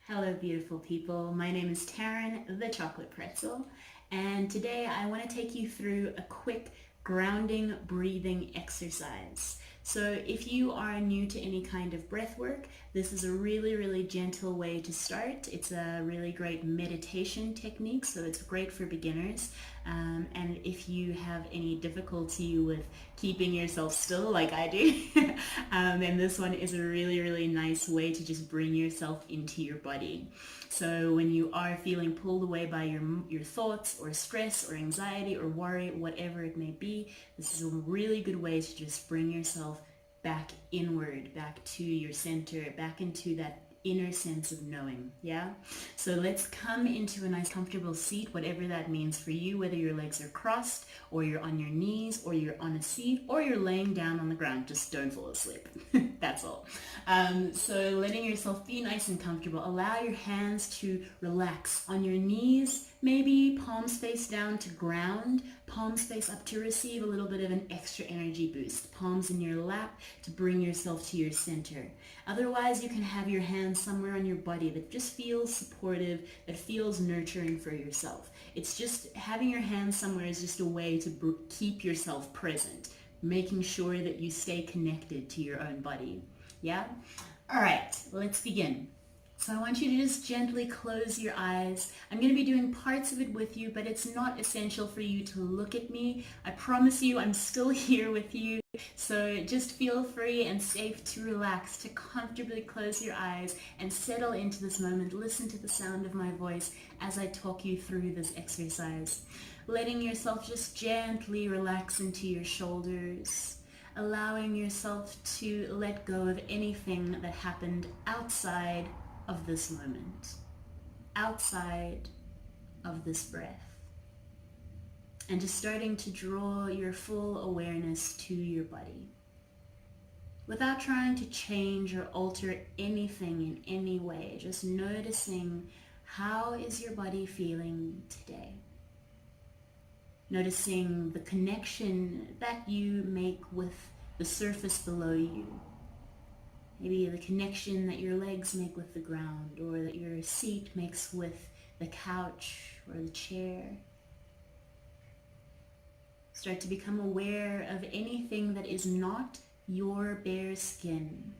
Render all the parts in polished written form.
Hello, beautiful people. My name is Taryn, the Chocolate Pretzel, and today I want to take you through a quick grounding breathing exercise. So if you are new to any kind of breath work, this is a really gentle way to start. It's a really great meditation technique, so it's great for beginners. And if you have any difficulty with keeping yourself still like I do, then this one is a really nice way to just bring yourself into your body. So when you are feeling pulled away by your thoughts or stress or anxiety or worry, whatever it may be, this is a really good way to just bring yourself back inward, back to your center, back into that inner sense of knowing. Yeah, so let's come into a nice comfortable seat, whatever that means for you, whether your legs are crossed or you're on your knees or you're on a seat or you're laying down on the ground. Just don't fall asleep. That's all. So letting yourself be nice and comfortable. Allow your hands to relax on your knees, maybe palms face down to ground, palms face up to receive a little bit of an extra energy boost, palms in your lap to bring yourself to your center. Otherwise, you can have your hands somewhere on your body that just feels supportive, that feels nurturing for yourself. It's just having your hands somewhere is just a way to keep yourself present, making sure that you stay connected to your own body. Yeah? All right, let's begin. So I want you to just gently close your eyes. I'm going to be doing parts of it with you, but it's not essential for you to look at me. I promise you I'm still here with you. So just feel free and safe to relax, to comfortably close your eyes and settle into this moment. Listen to the sound of my voice as I talk you through this exercise. Letting yourself just gently relax into your shoulders. Allowing yourself to let go of anything that happened outside of this moment, outside of this breath, and just starting to draw your full awareness to your body without trying to change or alter anything in any way. Just noticing, how is your body feeling today? Noticing the connection that you make with the surface below you. Maybe the connection that your legs make with the ground, or that your seat makes with the couch or the chair. Start to become aware of anything that is not your bare skin.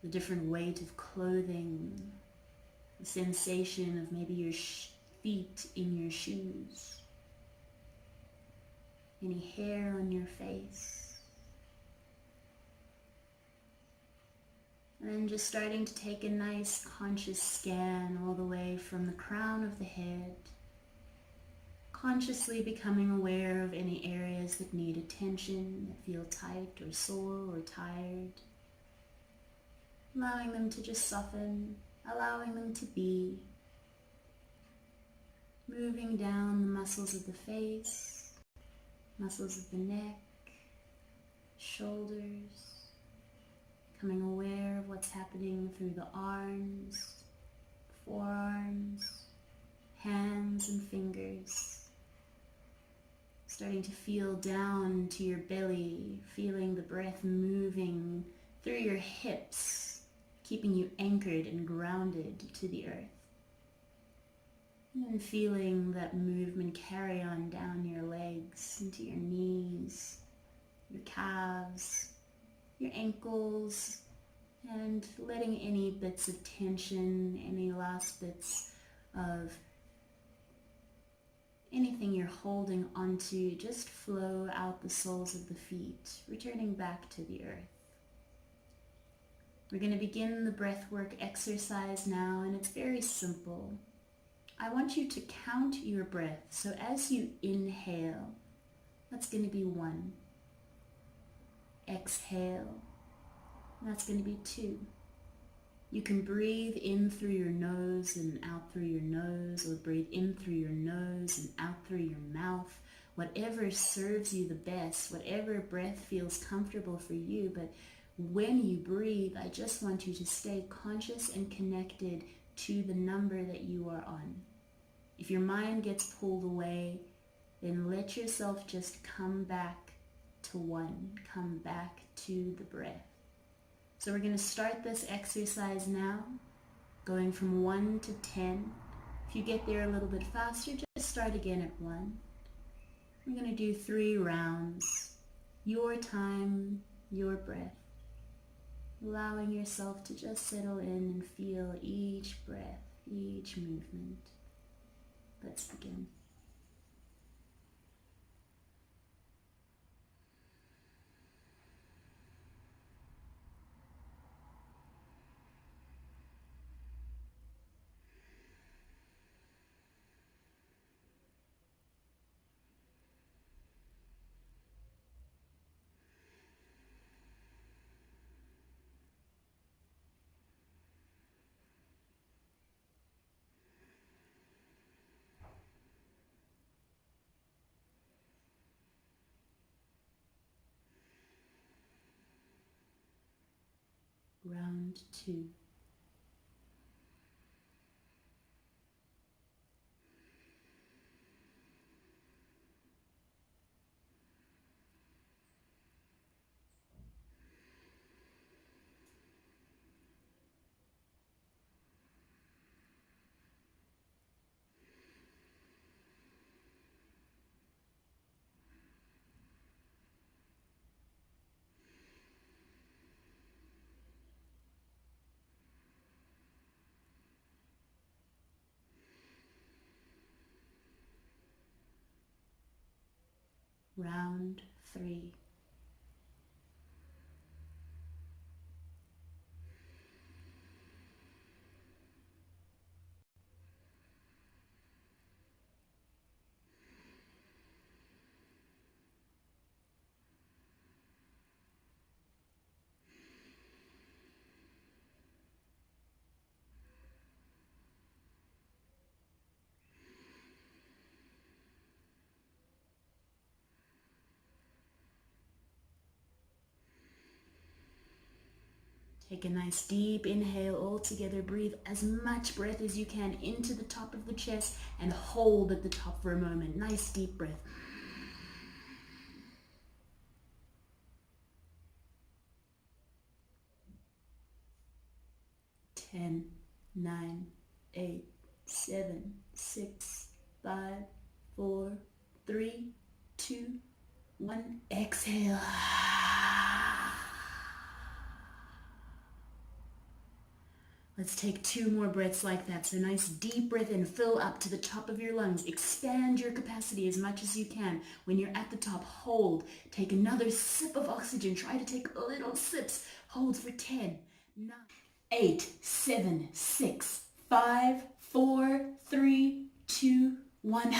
The different weight of clothing, the sensation of maybe your feet in your shoes, any hair on your face. And then just starting to take a nice conscious scan all the way from the crown of the head, consciously becoming aware of any areas that need attention, that feel tight or sore or tired. Allowing them to just soften, allowing them to be. Moving down the muscles of the face, muscles of the neck, shoulders. Becoming aware of what's happening through the arms, forearms, hands and fingers. Starting to feel down to your belly, feeling the breath moving through your hips, keeping you anchored and grounded to the earth. And feeling that movement carry on down your legs, into your knees, your calves, your ankles, and letting any bits of tension, any last bits of anything you're holding onto, just flow out the soles of the feet, returning back to the earth. We're going to begin the breathwork exercise now, and it's very simple. I want you to count your breath. So as you inhale, that's going to be 1. Exhale, that's going to be 2. You can breathe in through your nose and out through your nose, or breathe in through your nose and out through your mouth. Whatever serves you the best, whatever breath feels comfortable for you. But when you breathe, I just want you to stay conscious and connected to the number that you are on. If your mind gets pulled away, then let yourself just come back to 1, come back to the breath. So we're going to start this exercise now. going from 1 to 10. If you get there a little bit faster, just start again at 1. We're going to do 3 rounds. Your time, your breath. Allowing yourself to just settle in and feel each breath, each movement. Let's begin. Round 2. Round 3. Take a nice deep inhale all together. Breathe as much breath as you can into the top of the chest and hold at the top for a moment. Nice deep breath. Ten, 9, 8, 7, 6, 5, 4, 3, 2, 1. Exhale. Let's take 2 more breaths like that. So nice deep breath in, fill up to the top of your lungs. Expand your capacity as much as you can. When you're at the top, hold. Take another sip of oxygen. Try to take little sips. Hold for 10, 9, 8, 7, 6, 5, 4, 3, 2, 1.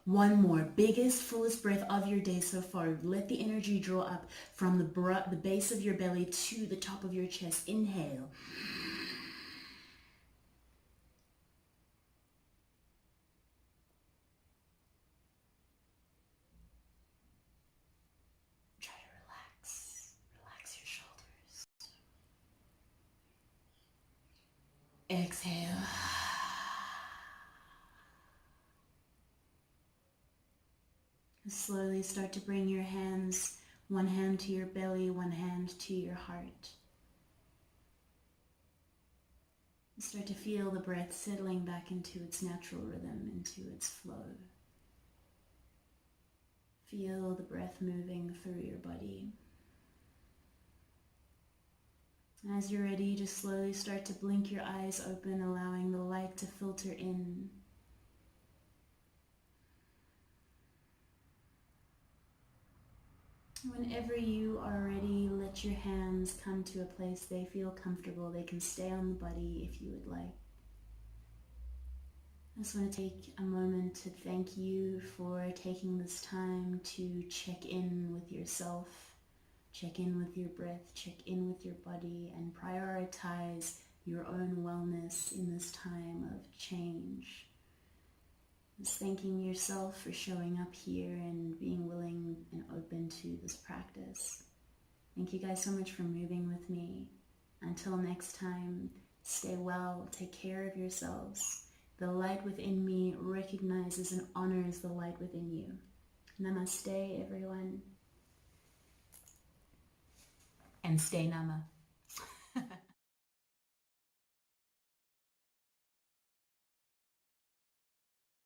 One more. Biggest, fullest breath of your day so far. Let the energy draw up from the base of your belly to the top of your chest. Inhale. Try to relax. Relax your shoulders. Exhale. Slowly start to bring your hands, one hand to your belly, one hand to your heart. Start to feel the breath settling back into its natural rhythm, into its flow. Feel the breath moving through your body. As you're ready, just slowly start to blink your eyes open, allowing the light to filter in. Whenever you are ready, let your hands come to a place they feel comfortable. They can stay on the body if you would like. I just want to take a moment to thank you for taking this time to check in with yourself, check in with your breath, check in with your body, and prioritize your own wellness in this time of change. Just thanking yourself for showing up here and being willing and open to this practice. Thank you guys so much for moving with me. Until next time, stay well, take care of yourselves. The light within me recognizes and honors the light within you. Namaste, everyone. And stay Nama.